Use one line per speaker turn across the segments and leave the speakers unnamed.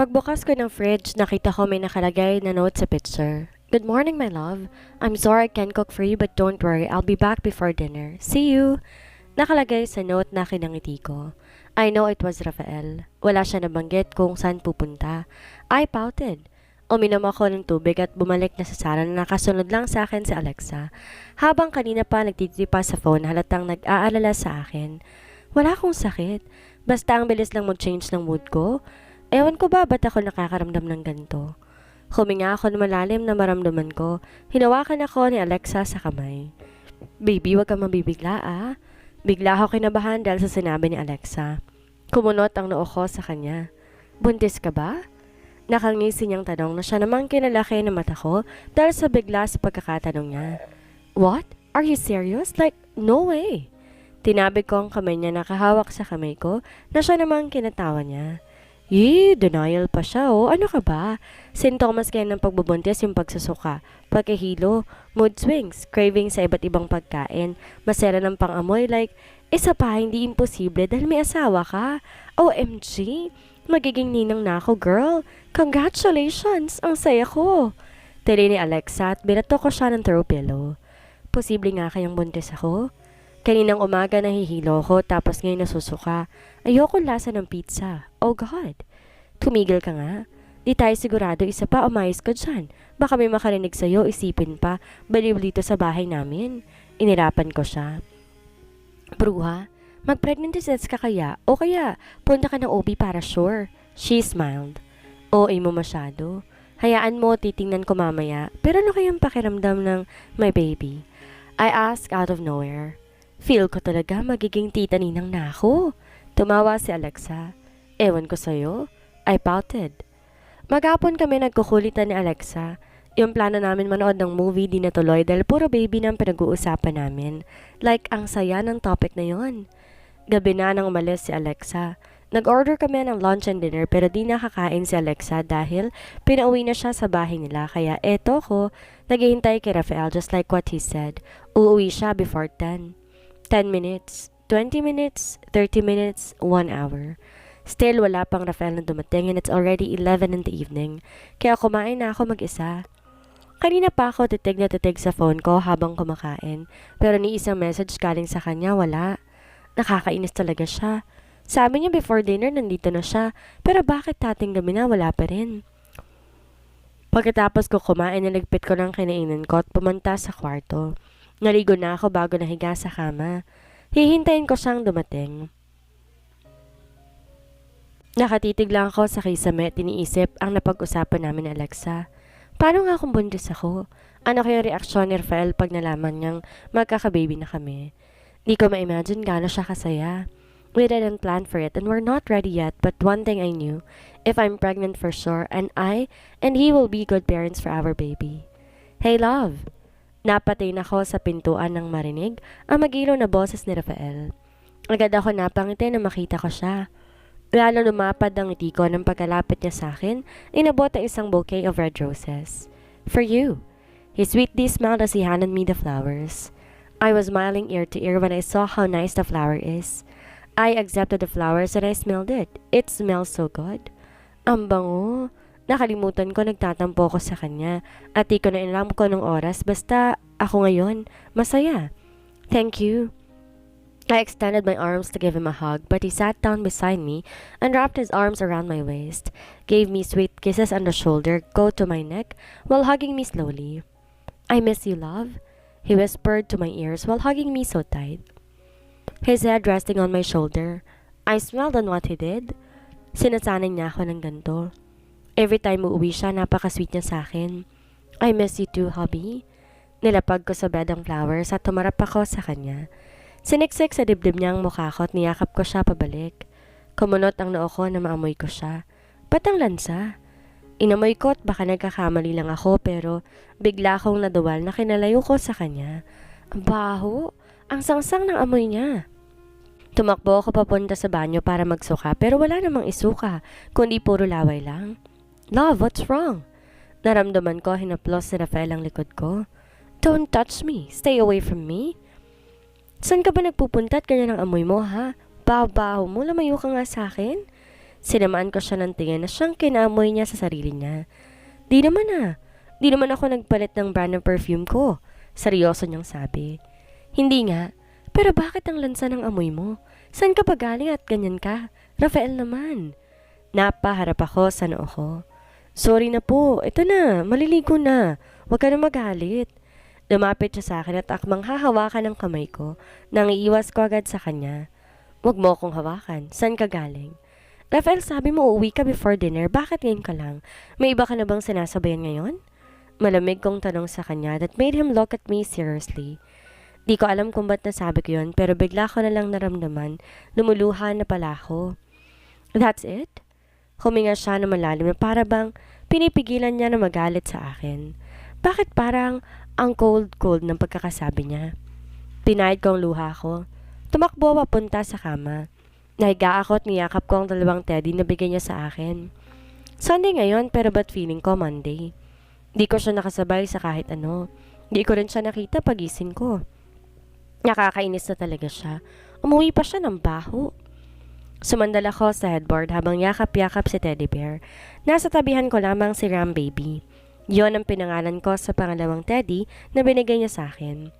Pagbukas ko ng fridge, nakita ko may nakalagay na note sa picture. Good morning, my love. I'm sorry I can't cook for you but don't worry, I'll be back before dinner. See you! Nakalagay sa note na kinangiti ko. I know it was Rafael. Wala siya nabanggit kung saan pupunta. I pouted. Uminom ako ng tubig at bumalik na sa sala na nakasunod lang sa akin si Alexa. Habang kanina pa nagtitipa sa phone, halatang nag-aalala sa akin. Wala akong sakit. Basta ang bilis lang mag-change ng mood ko. Ewan ko ba ba't ako nakakaramdam ng ganito? Huminga ako ng malalim na maramdaman ko. Hinawakan ako ni Alexa sa kamay. Baby, wag kang mabibigla ah. Bigla ako kinabahan dahil sa sinabi ni Alexa. Kumunot ang noo ko sa kanya. Buntis ka ba? Nakangisi niyang tanong na siya namang kinalaki ng mata ko dahil sa bigla sa pagkakatanong niya. What? Are you serious? Like, no way. Tinabig ko ang kamay niya nakahawak sa kamay ko na siya namang kinatawa niya. Denial pa siya oh. Ano ka ba? Sintomas kaya ng pagbubuntis yung pagsusuka, pagkahilo, mood swings, craving sa iba't ibang pagkain, masera ng pangamoy like, isa pa hindi imposible dahil may asawa ka. OMG! Magiging ninang na ako, girl. Congratulations! Ang saya ko! Tili ni Alexa at binato ko siya ng throw pillow. Posible nga kayang buntis ako? Kaninang umaga nahihilo ko tapos ngayon nasusuka. Ayoko lasa ng pizza. Oh God! Tumigil ka nga. Di tayo sigurado isa pa umayos ka dyan. Baka may makarinig sa'yo, isipin pa, baliw dito sa bahay namin. Inirapan ko siya. Bruha, mag-pregnancy test ka kaya? O kaya, punta ka ng OB para sure. She smiled. OA mo masyado. Hayaan mo, titingnan ko mamaya. Pero ano kayang pakiramdam ng my baby? I asked out of nowhere. Feel ko talaga magiging tita ninang na ako. Tumawa si Alexa. Ewan ko sa'yo. I pouted. Maghapon kami nagkukulitan ni Alexa. Yung plano namin manood ng movie di natuloy dahil puro baby na ang pinag-uusapan namin. Like, ang saya ng topic na yon. Gabi na nang umalis si Alexa. Nag-order kami ng lunch and dinner pero di nakakain si Alexa dahil pinauwi na siya sa bahay nila. Kaya eto ko, naghihintay kay Rafael just like what he said. Uuwi siya before 10. 10 minutes, 20 minutes, 30 minutes, 1 hour. Still, wala pang Rafael na dumating and it's already 11 in the evening. Kaya kumain na ako mag-isa. Kanina pa ako titig na titig sa phone ko habang kumakain. Pero ni isang message galing sa kanya, wala. Nakakainis talaga siya. Sabi niya before dinner nandito na siya. Pero bakit dating gabi na wala pa rin? Pagkatapos ko kumain, naligpit ko ng kinainan ko at pumunta sa kwarto. Naligo na ako bago nahiga sa kama. Hihintayin ko siyang dumating. Nakatitig lang ako sa kisame at iniisip ang napag-usapan namin ni Alexa. Paano nga kung buntis ako? Ano kaya reaksyon ni Rafael pag nalaman niyang magkakababy na kami? Di ko ma-imagine gaano siya kasaya. We didn't plan for it and we're not ready yet, but one thing I knew, if I'm pregnant for sure, and he will be good parents for our baby. Hey love! Napatin ako sa pintuan nang marinig ang magilaw na boses ni Rafael. Agad ako napangiti na makita ko siya. Lalo lumapad ang ngiti ko nang pagkalapit niya sa akin, inabot ang isang bouquet of red roses. For you. He sweetly smiled as he handed me the flowers. I was smiling ear to ear when I saw how nice the flower is. I accepted the flowers and I smelled it. It smells so good. Ang bango. Nakalimutan ko nagtatampo ko sa kanya at di ko na inalam ko ng oras basta ako ngayon, masaya. Thank you. I extended my arms to give him a hug but he sat down beside me and wrapped his arms around my waist, gave me sweet kisses on the shoulder, go to my neck while hugging me slowly. I miss you, love, he whispered to my ears while hugging me so tight. His head resting on my shoulder. I smiled on what he did. Sinasanay niya ako ng ganito. Every time uuwi siya, napaka-sweet niya sa akin. I miss you too, hubby. Nilapag ko sa bed ang flowers at tumarap ako sa kanya. Siniksik sa dibdib niya ang mukha ko at niyakap ko siya pabalik. Kumunot ang noo ko na maamoy ko siya. Ba't ang lansa? Inamoy ko at baka nagkakamali lang ako pero bigla akong naduwal na kinalayo ko sa kanya. Ang baho! Ang sangsang ng amoy niya. Tumakbo ako papunta sa banyo para magsuka pero wala namang isuka, kundi puro laway lang. Love, what's wrong? Naramdaman ko hinaplos ni Rafael ang likod ko. Don't touch me. Stay away from me. Saan ka ba nagpupunta at ganyan ang amoy mo, ha? Baho-baho mo, lumayo ka nga sa akin. Sinamaan ko siya ng tingin na siyang kinaamoy niya sa sarili niya. Di naman ah. Di naman ako nagpalit ng brand ng perfume ko. Seryoso niyang sabi. Hindi nga. Pero bakit ang lansa ng amoy mo? Saan ka pa galing at ganyan ka? Rafael naman. Napaharap ako sa noo ko. Sorry na po. Ito na. Maliligo na. Huwag ka na magalit. Lumapit siya sa akin at akmang hahawakan ng kamay ko. Nang iiwas ko agad sa kanya. Huwag mo akong hawakan. Saan ka galing? Rafael, sabi mo uuwi ka before dinner. Bakit ngayon ka lang? May iba ka na bang sinasabayan ngayon? Malamig kong tanong sa kanya that made him look at me seriously. Di ko alam kung ba't nasabi ko yun pero bigla ko na lang naramdaman. Lumuluha na pala ako. That's it? Huminga siya na malalim na para bang pinipigilan niya na magalit sa akin. Bakit parang ang cold-cold ng pagkakasabi niya? Pinahid ko ang luha ko. Tumakbo papunta sa kama. Nahiga ako at niyakap ko ang dalawang teddy na bigay niya sa akin. Sunday ngayon pero ba't feeling ko Monday? Di ko siya nakasabay sa kahit ano. Di ko rin siya nakita pagising ko. Nakakainis na talaga siya. Umuwi pa siya ng baho. Sumandal ako sa headboard habang yakap-yakap si Teddy Bear. Nasa tabihan ko lamang si Ram Baby. Yon ang pinangalan ko sa pangalawang teddy na binigay niya sa akin.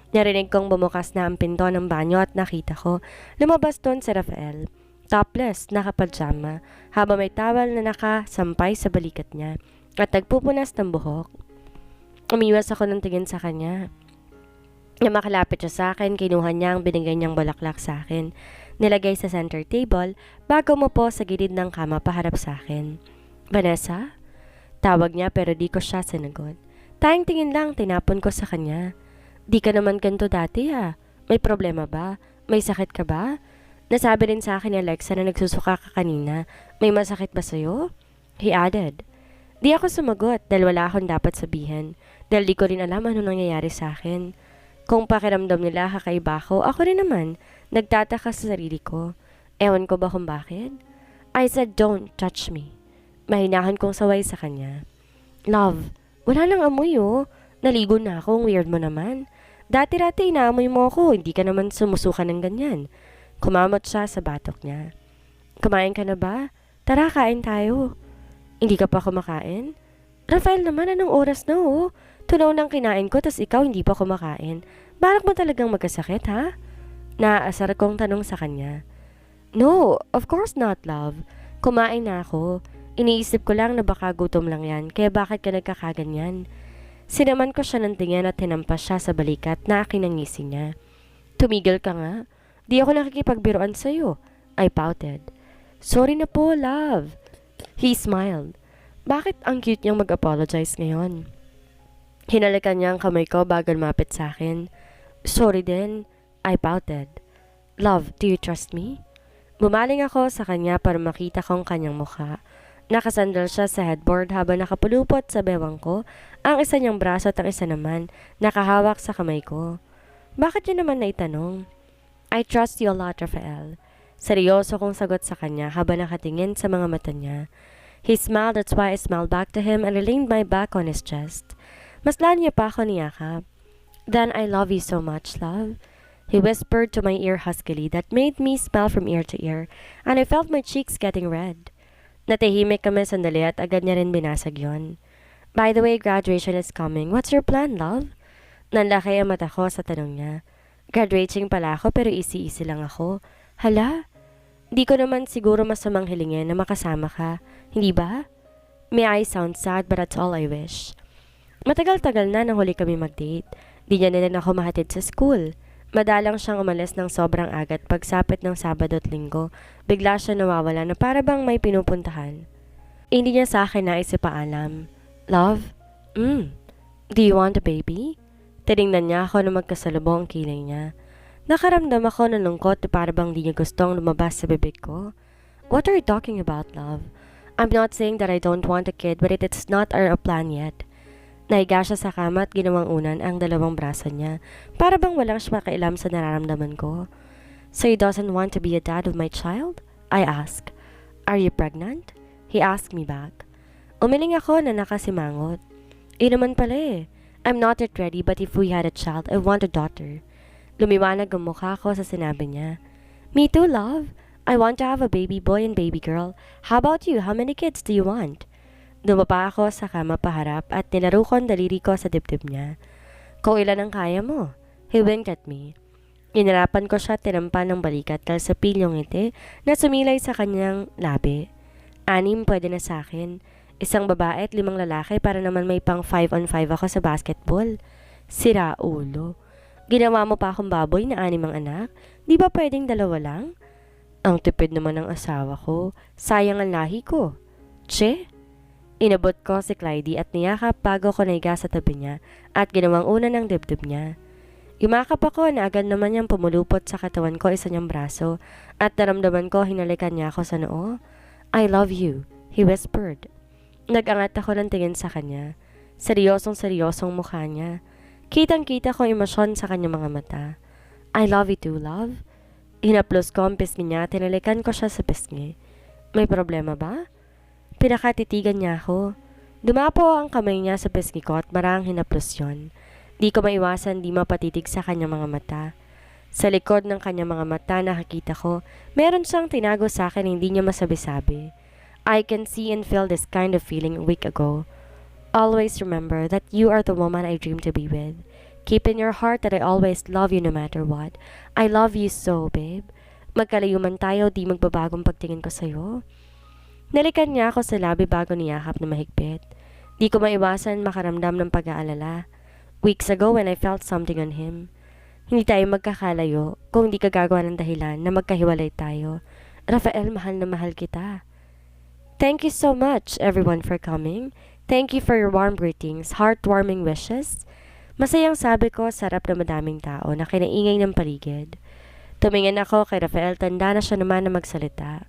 Narinig kong bumukas na ang pinto ng banyo at nakita ko, lumabas doon si Rafael. Topless, nakapajama, habang may towel na nakasampay sa balikat niya at nagpupunas ng buhok. Umiwas ako ng tingin sa kanya. Na makalapit siya sa akin, kinuha niya ang binigay niyang bulaklak sa akin. Nilagay sa center table bago mo po sa gilid ng kama paharap sa akin. Vanessa? Tawag niya pero di ko siya sinagot. Tayong tingin lang tinapon ko sa kanya. Di ka naman ganito dati ha. May problema ba? May sakit ka ba? Nasabi rin sa akin ni Alexa na nagsusuka ka kanina. May masakit ba sa'yo? He added. Di ako sumagot dahil wala akong dapat sabihin. Dahil di ko rin alam ano nangyayari sa akin. Kung pakiramdam nila kakaiba ako rin naman. Nagtataka sa sarili ko. Ewan ko ba kung bakit? I said don't touch me. Mahinahan kong saway sa kanya. Love, wala nang amoy oh. Naligo na ako, weird mo naman. Dati-dati inaamoy mo ako, hindi ka naman sumusuka ng ganyan. Kumamot siya sa batok niya. Kumain ka na ba? Tara, kain tayo. Hindi ka pa kumakain? Rafael naman, anong oras na oh? Tunaw nang kinain ko, tas ikaw hindi pa kumakain. Balak mo talagang magkasakit, ha? Naaasar kong tanong sa kanya. No, of course not, love. Kumain na ako. Iniisip ko lang na baka gutom lang yan, kaya bakit ka nagkakaganyan? Sinaman ko siya ng tingin at hinampas siya sa balikat na akin ang ngisi niya. Tumigil ka nga. Di ako nakikipagbiruan sa'yo. I pouted. Sorry na po, love. He smiled. Bakit ang cute niyang mag-apologize ngayon? Hinalikan niya ang kamay ko bago lumapit sa akin. Sorry din. I pouted. Love, do you trust me? Bumaling ako sa kanya para makita kong kanyang mukha. Nakasandal siya sa headboard habang nakapulupot sa bewang ko, ang isa niyang braso at ang isa naman nakahawak sa kamay ko. Bakit niya naman naitanong? I trust you a lot, Rafael. Seryoso kong sagot sa kanya habang nakatingin sa mga mata niya. He smiled, that's why I smiled back to him and I leaned my back on his chest. Maslan niya pa ako niyakap. Then I love you so much, love. He whispered to my ear huskily that made me smile from ear to ear and I felt my cheeks getting red. Natahimik kami sandali at agad niya rin binasag yon. By the way, graduation is coming. What's your plan, love? Nanlaki ang mata ko sa tanong niya. Graduating pala ako pero easy-easy lang ako. Hala? Di ko naman siguro masamang hilingin na makasama ka. Hindi ba? May I sound sad but that's all I wish. Matagal-tagal na nang huli kami mag-date. Di niya na rin ako mahatid sa school. Madalang siyang umalis ng sobrang agat pagsapit ng Sabado at Linggo. Bigla siya nawawala na para bang may pinupuntahan. Hindi niya sa akin naisipaalam. Love? Do you want a baby? Tinignan niya ako na magkasalubong ang kilay niya. Nakaramdam ako ng lungkot na para bang di niya gustong lumabas sa bibig ko. What are you talking about, love? I'm not saying that I don't want a kid but it's not our plan yet. Nahiga siya sa kama at ginawang unan ang dalawang braso niya para bang walang siya makailam sa nararamdaman ko. So he doesn't want to be a dad of my child? I asked. Are you pregnant? He asked me back. Umiling ako na nakasimangot. Naman pala eh. I'm not yet ready but if we had a child, I want a daughter. Lumiwanag ang mukha ko sa sinabi niya. Me too, love. I want to have a baby boy and baby girl. How about you? How many kids do you want? Dumapa ako sa kama paharap at nilaro ko ang daliri ko sa dibdib niya. Kung ilan ang kaya mo. He winked at me. Inarapan ko siya at tinampan ng balikat dahil sa pilyong ngiti na sumilay sa kanyang labi. 6 pwede na sa akin. 1 babae at 5 lalaki para naman may pang 5-on-5 ako sa basketball. Sira ulo. Ginawa mo pa akong baboy na 6 ang anak? Di ba pwedeng 2 lang? Ang tipid naman ng asawa ko. Sayang ang lahi ko. Che? Inabot ko si Clyde at niyakap bago ko naiga sa tabi niya at ginawang una ng dibdib niya. Yumakap ako na agad naman niyang pumulupot sa katawan ko isa niyang braso at naramdaman ko hinalikan niya ako sa noo. I love you, he whispered. Nag-angat ako ng tingin sa kanya. Seryosong mukha niya. Kitang-kita ko emosyon sa kanyang mga mata. I love you too, love. Hinaplos ko ang pisngi niya at tinalikan ko siya sa pisngi. May problema ba? Pinakatitigan niya ako. Dumapo ang kamay niya sa pisngi ko at marang hinaplos yon. Di ko maiwasan di mapatitig sa kanyang mga mata. Sa likod ng kanyang mga mata nakakita ko, meron siyang tinago sa akin hindi niya masabi-sabi. I can see and feel this kind of feeling a week ago. Always remember that you are the woman I dream to be with. Keep in your heart that I always love you no matter what. I love you so, babe. Magkalayo man tayo, di magbabagong pagtingin ko sa'yo. Nalikan niya ako sa labi bago niyakap na mahigpit. Di ko maiwasan makaramdam ng pag-aalala. Weeks ago when I felt something on him. Hindi tayo magkakalayo kung di ka gagawa ng dahilan na magkahiwalay tayo. Rafael, mahal na mahal kita. Thank you so much, everyone, for coming. Thank you for your warm greetings, heartwarming wishes. Masayang sabi ko, sarap na madaming tao na kinaingay ng paligid. Tumingin ako kay Rafael, tanda na siya naman na magsalita.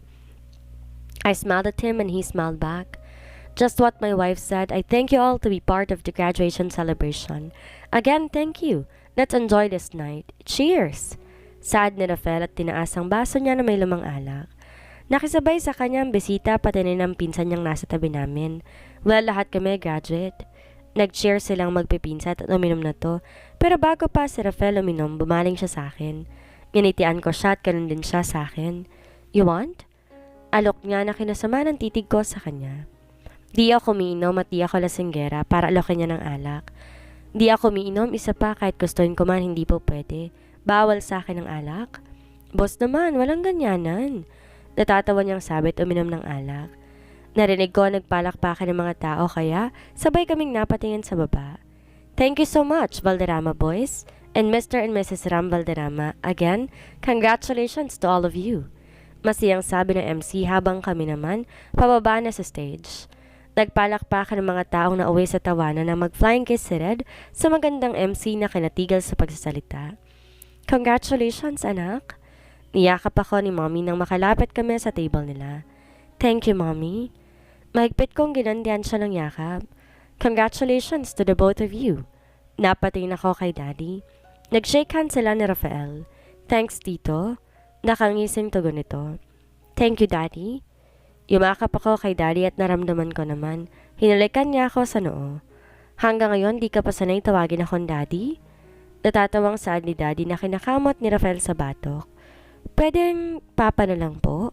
I smiled at him and he smiled back. Just what my wife said, I thank you all to be part of the graduation celebration. Again, thank you. Let's enjoy this night. Cheers! Sad ni Rafael at tinaas ang baso niya na may lumang alak. Nakisabay sa kanyang bisita pati na ng pinsan niyang nasa tabi namin. Well, lahat kami graduate. Nag-cheer silang magpipinsat at uminom na to. Pero bago pa si Rafael uminom, bumaling siya sa akin. Ginitian ko siya at ganun din siya sa akin. You want? Alok niya na kinasama ng titig ko sa kanya. Di ako umiinom at di ako lasinggera para alokin niya ng alak. Di ako umiinom, isa pa kahit gustuin ko man hindi po pwede. Bawal sa akin ng alak. Boss naman, walang ganyanan. Natatawa niyang sabit uminom ng alak. Narinig ko nagpalakpakan ng mga tao kaya sabay kaming napatingin sa baba. Thank you so much, Valderrama boys, and Mr. and Mrs. Ram Valderrama. Again, congratulations to all of you. Masiyang sabi ng MC habang kami naman pababa na sa stage. Nagpalakpakan ng mga taong nauwi sa tawanan na mag-flying kiss si Red sa magandang MC na kinatigil sa pagsasalita. Congratulations, anak. Niyakap ako ni Mommy nang makalapit kami sa table nila. Thank you, Mommy. Mahigpit kong ginandian siya ng yakap. Congratulations to the both of you. Napatingin ako kay Daddy. Nag-shake hands sila ni Rafael. Thanks, Tito. Nakangising tugon nito. Thank you, Daddy. Yumakap ako kay Daddy at naramdaman ko naman. Hinalikan niya ako sa noo. Hanggang ngayon, di ka pa sanay tawagin akong Daddy? Natatawang saad ni Daddy na kinakamot ni Rafael sa batok. Pwedeng Papa na lang po?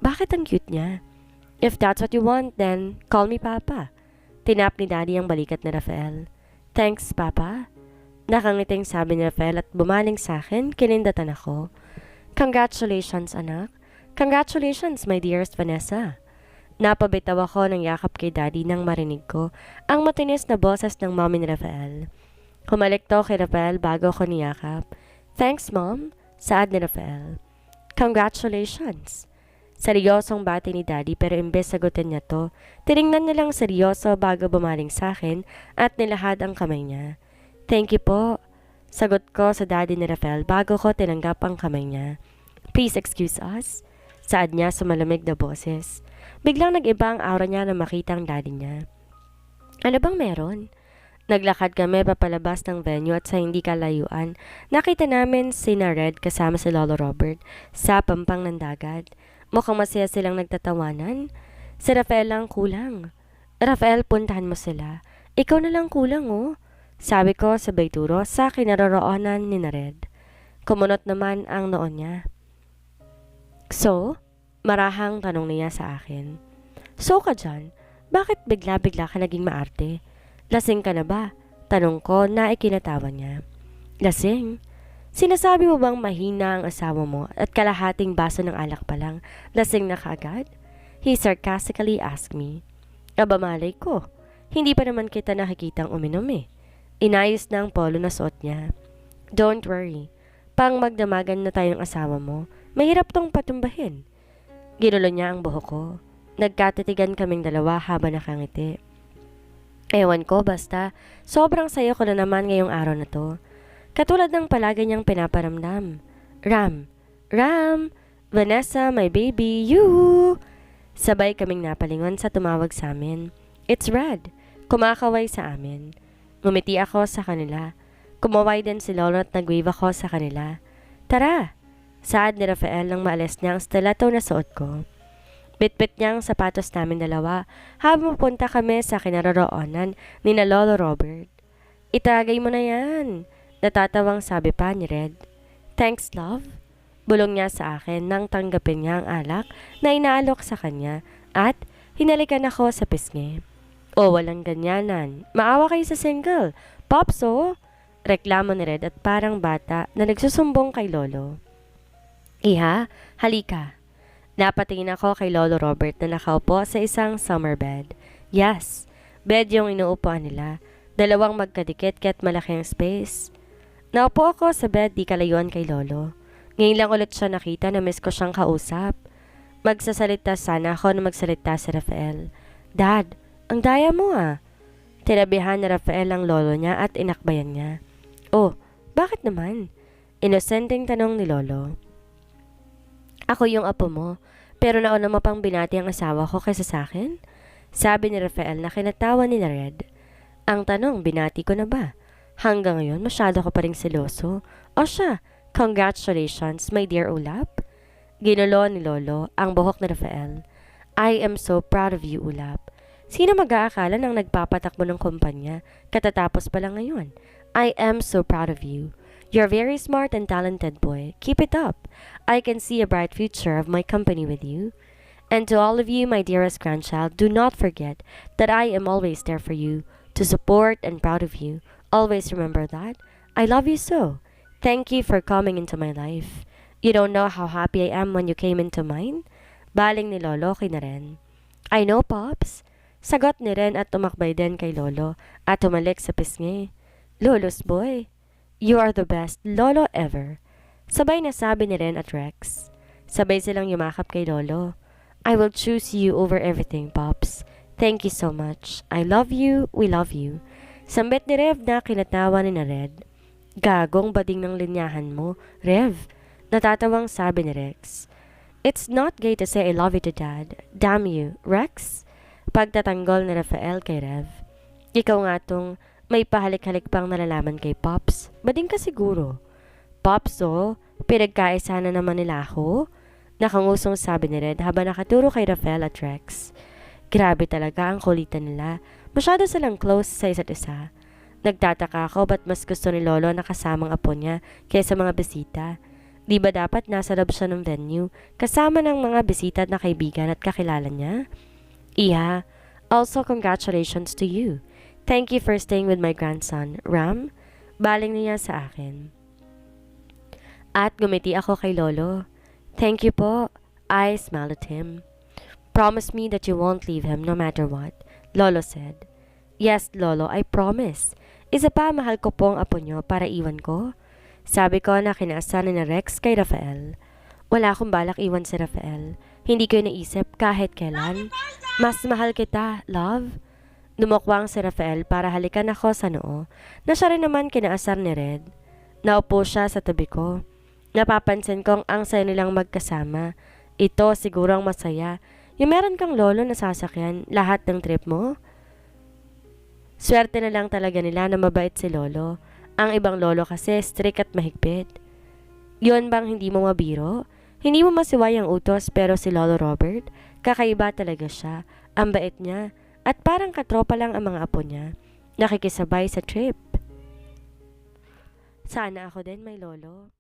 Bakit ang cute niya? If that's what you want, then call me Papa. Tinap ni Daddy ang balikat ni Rafael. Thanks, Papa. Nakangiting sabi ni Rafael at bumaling sa akin, kinindatan ako. Congratulations, anak. Congratulations, my dearest Vanessa. Napabitaw ako ng yakap kay Daddy nang marinig ko ang matinis na boses ng Mommy ni Rafael. Humalik to kay Rafael bago ko niyakap. Thanks, Mom. Saad ni Rafael. Congratulations. Seryosong bati ni Daddy pero imbes sagutin niya to, tiningnan niya lang seryoso bago bumaling sa akin at nilahad ang kamay niya. Thank you po. Sagot ko sa Daddy ni Rafael bago ko tinanggap ang kamay niya. Please excuse us. Saad niya sa malamig na boses. Biglang nag-iba ang aura niya na makita ang Daddy niya. Ano bang meron? Naglakad kami papalabas ng venue at sa hindi kalayuan, nakita namin si Red kasama si Lolo Robert sa pampang ng dagat. Mukhang masaya silang nagtatawanan. Si Rafael lang kulang. Rafael, puntahan mo sila. Ikaw na lang kulang, oh. Sabi ko sabay turo sa kinaroroonan ni Red. Kumunot naman ang noon niya. So, marahang tanong niya sa akin. So ka dyan, bakit bigla-bigla ka naging maarte? Lasing ka na ba? Tanong ko na ikinatawa niya. Lasing? Sinasabi mo bang mahina ang asawa mo at kalahating baso ng alak pa lang, lasing na kaagad? He sarcastically asked me. Aba malay ko, hindi pa naman kita nakikitang uminom eh. Inayos na ang polo na suot niya. Don't worry, pang magdamagan na tayo ng asawa mo, mahirap tong patumbahin. Ginulo niya ang buhok ko. Nagkatitigan kaming dalawa habang nakangiti. Ewan ko basta, sobrang sayo ko na naman ngayong araw na to. Katulad ng palagi niyang pinaparamdam. Ram, Vanessa, my baby, you! Sabay kaming napalingon sa tumawag sa amin. It's Rad, kumakaway sa amin. Ngumiti ako sa kanila. Kumaway din si Lolo at nag-wave ako sa kanila. Tara! Saad ni Rafael nang maalis niya ang stiletto na suot ko. Bitbit niya ang sapatos namin dalawa habang pupunta kami sa kinaroroonan ni na Lolo Robert. Itagay mo na yan! Natatawang sabi pa ni Red. Thanks, love. Bulong niya sa akin nang tanggapin niya ang alak na inaalok sa kanya at hinalikan ako sa pisngi. Walang ganyanan. Maawa kayo sa single. Pops, Reklamo ni Red at parang bata na nagsusumbong kay Lolo. Iha, halika. Napatingin ako kay Lolo Robert na nakaupo sa isang summer bed. Yes, bed yung inuupuan nila. Dalawang magkadikit kaya't malaki ang space. Naupo ako sa bed di kalayuan kay Lolo. Ngayon lang ulit siya nakita na miss ko siyang kausap. Magsasalita sana ako na magsalita si Rafael. Dad, ang daya mo ah. Tinabihan ni Rafael ang lolo niya at inakbayan niya. Oh, bakit naman? Inosenteng tanong ni Lolo. Ako yung apo mo, pero nauna mo pang binati ang asawa ko kaysa sa akin? Sabi ni Rafael na kinatawa ni Red. Ang tanong, binati ko na ba? Hanggang ngayon, masyado ko pa ring seloso. O siya, congratulations, my dear Ulap. Ginulo ni Lolo ang buhok ni Rafael. I am so proud of you, Ulap. Sino mag-aakala ng nagpapatakbo ng kumpanya katatapos pa lang ngayon? I am so proud of you. You're very smart and talented, boy. Keep it up. I can see a bright future of my company with you. And to all of you, my dearest grandchild, do not forget that I am always there for you, to support and proud of you. Always remember that. I love you so. Thank you for coming into my life. You don't know how happy I am when you came into mine? Baling ni Lolo kay na rin. I know, Pops. Sagot ni Ren at tumakbay din kay Lolo at tumalik sa pisngi. Lolo's boy, you are the best Lolo ever. Sabay na sabi ni Ren at Rex. Sabay silang yumakap kay Lolo. I will choose you over everything, Pops. Thank you so much. I love you, we love you. Sambit ni Rev na kinatawa ni na Red. Gagong bading ng linyahan mo, Rev. Natatawang sabi ni Rex. It's not gay to say I love you to Dad. Damn you, Rex. Pagtatanggol ni Rafael kay Rev. Ikaw nga tong may pahalik-halik pang nalalaman kay Pops. Bading ka siguro. Pops, pinagkaisa na naman nila ako? Nakangusong sabi ni Red habang nakaturo kay Rafael at Rex. Grabe talaga ang kulitan nila. Masyado silang close sa isa't isa. Nagtataka ako ba't mas gusto ni Lolo na kasamang apo niya kaysa mga bisita. Di ba dapat nasa loob siya ng venue kasama ng mga bisita at na kaibigan at kakilala niya? Iha, also congratulations to you. Thank you for staying with my grandson, Ram. Baling niya sa akin. At gumiti ako kay Lolo. Thank you po. I smiled at him. Promise me that you won't leave him no matter what, Lolo said. Yes, Lolo, I promise. Isa pa, mahal ko po ang apo nyo para iwan ko. Sabi ko na kinasa ni Rex kay Rafael. Wala akong balak iwan si Rafael. Hindi ko naisip kahit kailan. Mas mahal kita, love. Dumukwang si Rafael para halikan ako sa noo, na siya rin naman kinaasar ni Red. Naupo siya sa tabi ko. Napapansin kong ang saya nilang magkasama. Ito siguro ang masaya. Yung meron kang lolo na sasakyan lahat ng trip mo. Swerte na lang talaga nila na mabait si Lolo. Ang ibang lolo kasi strict at mahigpit. Yun bang hindi mo mabiro? Hindi mo masiway ang utos pero si Lolo Robert, kakaiba talaga siya. Ang bait niya. At parang katropa lang ang mga apo niya. Nakikisabay sa trip. Sana ako din may lolo.